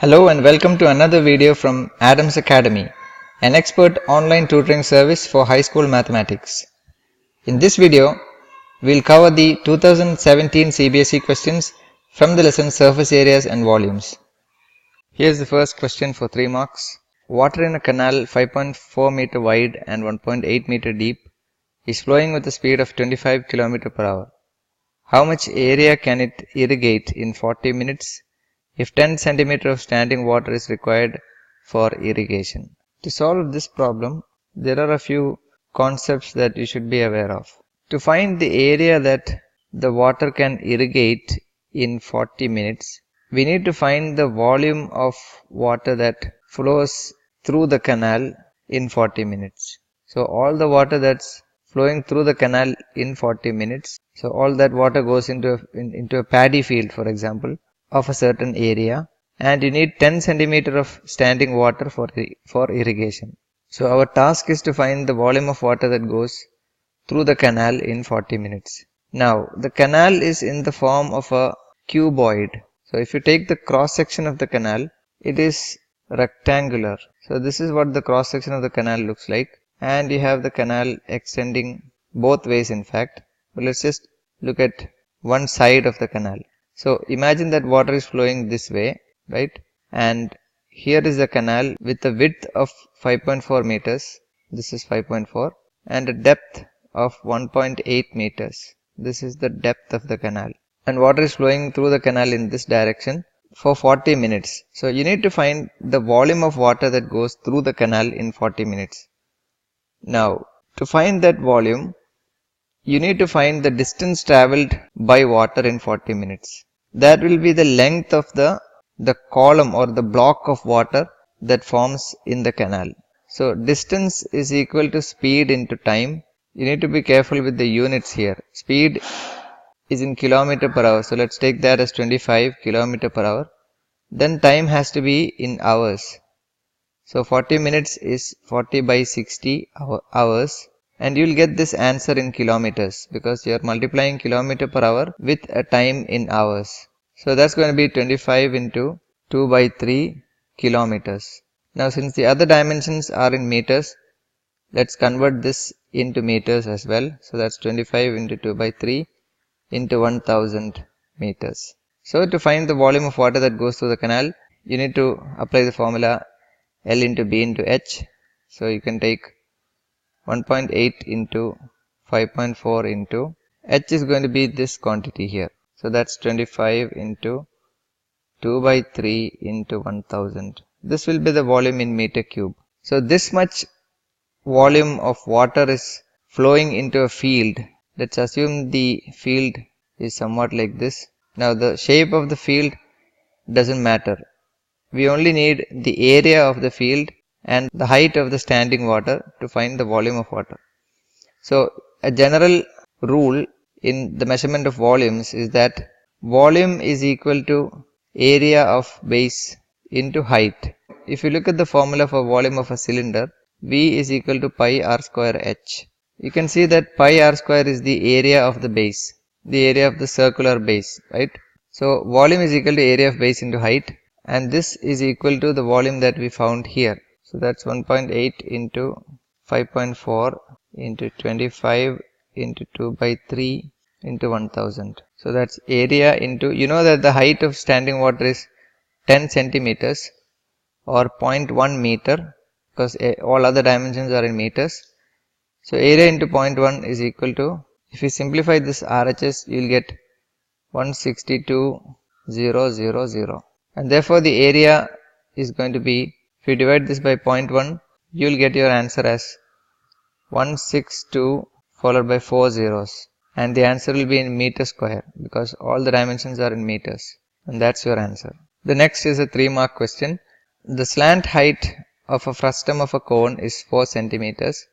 Hello and welcome to another video from Adams Academy, an expert online tutoring service for high school mathematics. In this video, we'll cover the 2017 CBSE questions from the lesson Surface Areas and Volumes. Here's the first question for 3 marks. Water in a canal 5.4 meter wide and 1.8 meter deep is flowing with a speed of 25 km per hour. How much area can it irrigate in 40 minutes? If 10 cm of standing water is required for irrigation. To solve this problem, there are a few concepts that you should be aware of. To find the area that the water can irrigate in 40 minutes, we need to find the volume of water that flows through the canal in 40 minutes. So all the water that's flowing through the canal in 40 minutes, so all that water goes into a paddy field, for example, of a certain area, and you need 10 centimeter of standing water for irrigation. So our task is to find the volume of water that goes through the canal in 40 minutes. Now the canal is in the form of a cuboid. So if you take the cross section of the canal, it is rectangular. So this is what the cross section of the canal looks like, and you have the canal extending both ways in fact. But let's just look at one side of the canal. So imagine that water is flowing this way, right? And here is the canal with a width of 5.4 meters. This is 5.4, and a depth of 1.8 meters. This is the depth of the canal. And water is flowing through the canal in this direction for 40 minutes. So you need to find the volume of water that goes through the canal in 40 minutes. Now, to find that volume, you need to find the distance traveled by water in 40 minutes. That will be the length of the column or the block of water that forms in the canal. So distance is equal to speed into time. You need to be careful with the units here. Speed is in kilometer per hour. So let's take that as 25 kilometer per hour. Then time has to be in hours. So 40 minutes is 40 by 60 hours. And you will get this answer in kilometers because you are multiplying kilometer per hour with a time in hours. So that's going to be 25 into 2 by 3 kilometers. Now since the other dimensions are in meters, let's convert this into meters as well. So that's 25 into 2 by 3 into 1000 meters. So to find the volume of water that goes through the canal, you need to apply the formula L into B into H. So you can take 1.8 into 5.4 into H is going to be this quantity here. So that's 25 into 2 by 3 into 1000. This will be the volume in meter cube. So this much volume of water is flowing into a field. Let's assume the field is somewhat like this. Now the shape of the field doesn't matter. We only need the area of the field and the height of the standing water to find the volume of water. So a general rule in the measurement of volumes is that volume is equal to area of base into height. If you look at the formula for volume of a cylinder, V is equal to pi r square h. You can see that pi r square is the area of the base, the area of the circular base, right? So volume is equal to area of base into height, and this is equal to the volume that we found here. So that's 1.8 into 5.4 into 25 into 2 by 3 into 1000. So that's area into, you know that the height of standing water is 10 centimeters or 0.1 meter because all other dimensions are in meters. So area into 0.1 is equal to, if you simplify this RHS, you will get 162,000. And therefore the area is going to be, if you divide this by 0.1, you will get your answer as 162 followed by 4 zeros. And the answer will be in meter square because all the dimensions are in meters. And that's your answer. The next is a 3-mark question. The slant height of a frustum of a cone is 4 centimeters.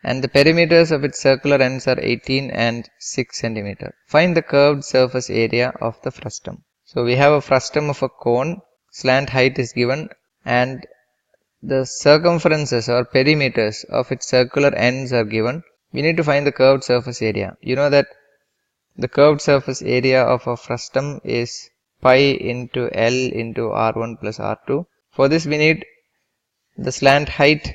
And the perimeters of its circular ends are 18 and 6 centimeter. Find the curved surface area of the frustum. So we have a frustum of a cone. Slant height is given, and the circumferences or perimeters of its circular ends are given. We need to find the curved surface area. You know that the curved surface area of a frustum is pi into L into R1 plus R2. For this we need the slant height.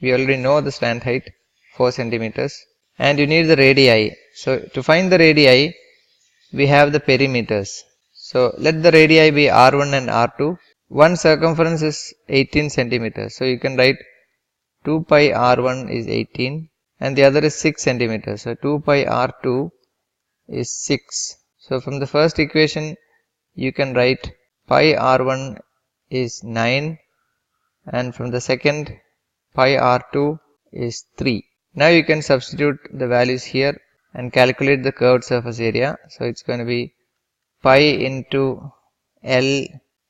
We already know the slant height, 4 centimeters. And you need the radii. So to find the radii, we have the perimeters. So let the radii be R1 and R2. One circumference is 18 centimeters. So you can write 2 pi R1 is 18 and the other is 6 centimeters. So 2 pi R2 is 6. So from the first equation, you can write pi R1 is 9 and from the second, pi R2 is 3. Now you can substitute the values here and calculate the curved surface area. So it's going to be pi into L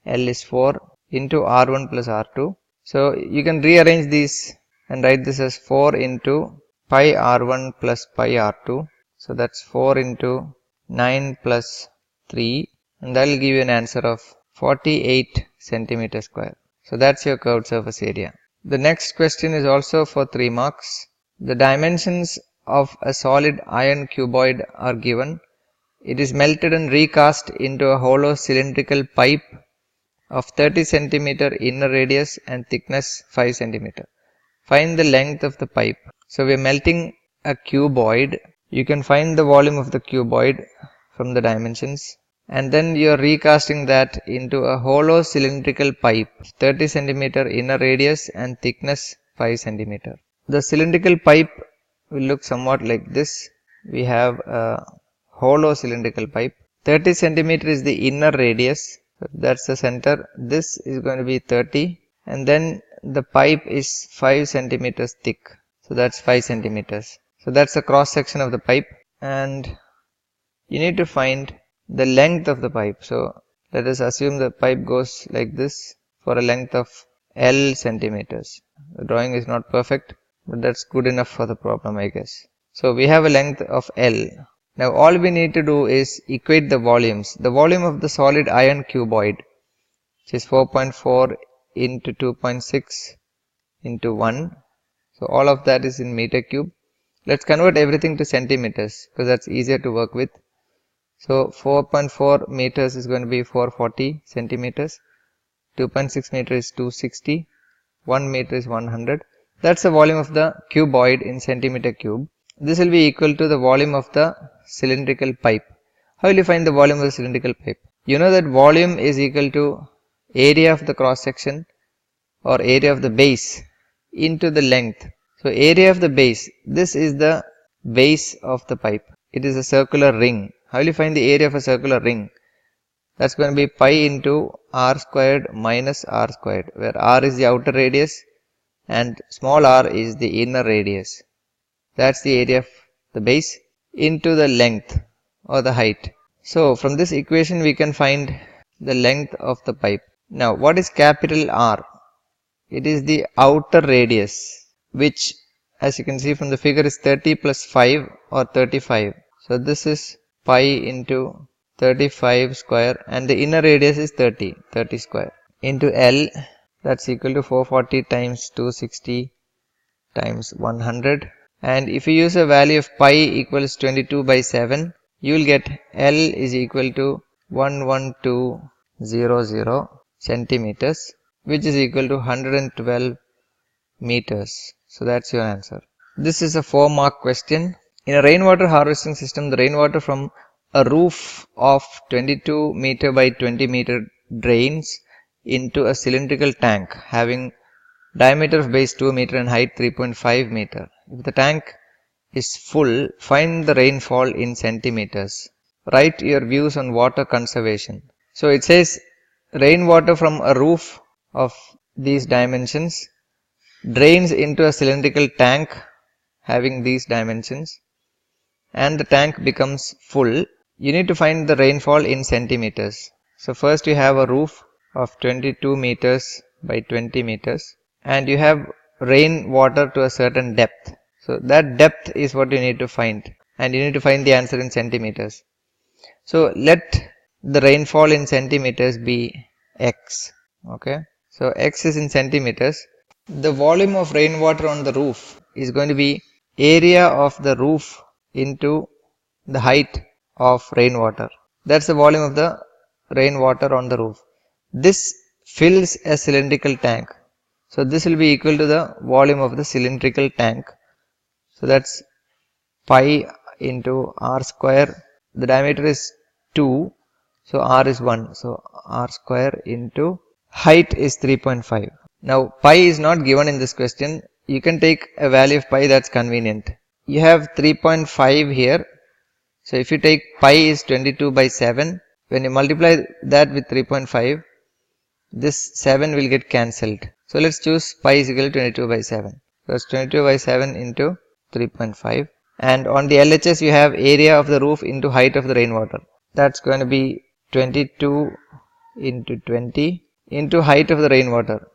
is 4 into R1 plus R2. So you can rearrange these and write this as 4 into pi R1 plus pi R2. So that's 4 into 9 plus 3 and that will give you an answer of 48 centimeter square. So that's your curved surface area. The next question is also for 3 marks. The dimensions of a solid iron cuboid are given. It is melted and recast into a hollow cylindrical pipe of 30 centimeter inner radius and thickness 5 centimeter. Find the length of the pipe. So we are melting a cuboid. You can find the volume of the cuboid from the dimensions. And then you are recasting that into a hollow cylindrical pipe, 30 centimeter inner radius and thickness 5 centimeter. The cylindrical pipe will look somewhat like this. We have a hollow cylindrical pipe. 30 centimeter is the inner radius. So that's the center. This is going to be 30 and then the pipe is 5 centimeters thick. So that's 5 centimeters. So that's the cross section of the pipe and you need to find the length of the pipe. So let us assume the pipe goes like this for a length of L centimeters. The drawing is not perfect, but that's good enough for the problem, I guess. So we have a length of L. Now all we need to do is equate the volumes. The volume of the solid iron cuboid, which is 4.4 into 2.6 into 1. So all of that is in meter cube. Let's convert everything to centimeters because that's easier to work with. So 4.4 meters is going to be 440 centimeters. 2.6 meter is 260. 1 meter is 100. That's the volume of the cuboid in centimeter cube. This will be equal to the volume of the cylindrical pipe. How will you find the volume of the cylindrical pipe? You know that volume is equal to area of the cross section or area of the base into the length. So area of the base, this is the base of the pipe. It is a circular ring. How will you find the area of a circular ring? That's going to be pi into r squared minus r squared, where r is the outer radius and small r is the inner radius. That's the area of the base into the length or the height. So from this equation we can find the length of the pipe. Now what is capital R? It is the outer radius, which as you can see from the figure is 30 plus 5 or 35. So this is pi into 35 square and the inner radius is 30 square into L, that's equal to 440 times 260 times 100. And if you use a value of pi equals 22 by 7, you will get L is equal to 11200 centimeters, which is equal to 112 meters. So that's your answer. This is a 4-mark question. In a rainwater harvesting system, the rainwater from a roof of 22 meter by 20 meter drains into a cylindrical tank having diameter of base 2 meter and height 3.5 meter. If the tank is full, find the rainfall in centimeters. Write your views on water conservation. So it says rainwater from a roof of these dimensions drains into a cylindrical tank having these dimensions and the tank becomes full. You need to find the rainfall in centimeters. So first you have a roof of 22 meters by 20 meters and you have rainwater to a certain depth. So that depth is what you need to find and you need to find the answer in centimeters. So let the rainfall in centimeters be x. Okay. So x is in centimeters. The volume of rainwater on the roof is going to be area of the roof into the height of rainwater. That's the volume of the rainwater on the roof. This fills a cylindrical tank. So this will be equal to the volume of the cylindrical tank. So that's pi into r square. The diameter is 2. So r is 1. So r square into height is 3.5. Now pi is not given in this question. You can take a value of pi that's convenient. You have 3.5 here. So if you take pi is 22 by 7. When you multiply that with 3.5, this 7 will get cancelled. So let's choose pi is equal to 22 by 7. So it's 22 by 7 into 3.5. And on the LHS you have area of the roof into height of the rainwater. That's going to be 22 into 20 into height of the rainwater.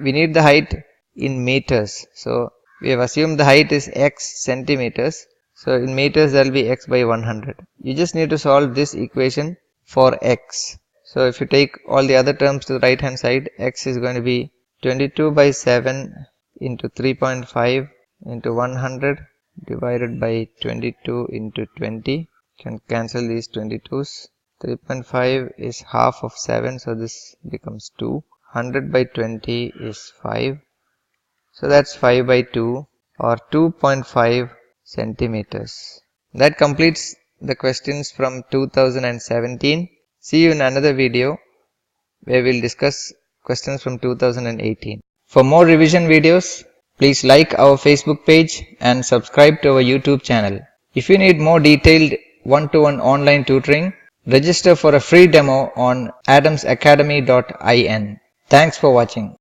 We need the height in meters. So we have assumed the height is x centimeters. So in meters there will be x by 100. You just need to solve this equation for x. So if you take all the other terms to the right hand side, x is going to be 22 by 7 into 3.5 into 100 divided by 22 into 20. You can cancel these 22s. 3.5 is half of 7, so this becomes 2. 100 by 20 is 5. So that's 5 by 2 or 2.5 centimeters. That completes the questions from 2017. See you in another video where we'll discuss questions from 2018. For more revision videos, please like our Facebook page and subscribe to our YouTube channel. If you need more detailed one-to-one online tutoring, register for a free demo on adamsacademy.in. Thanks for watching.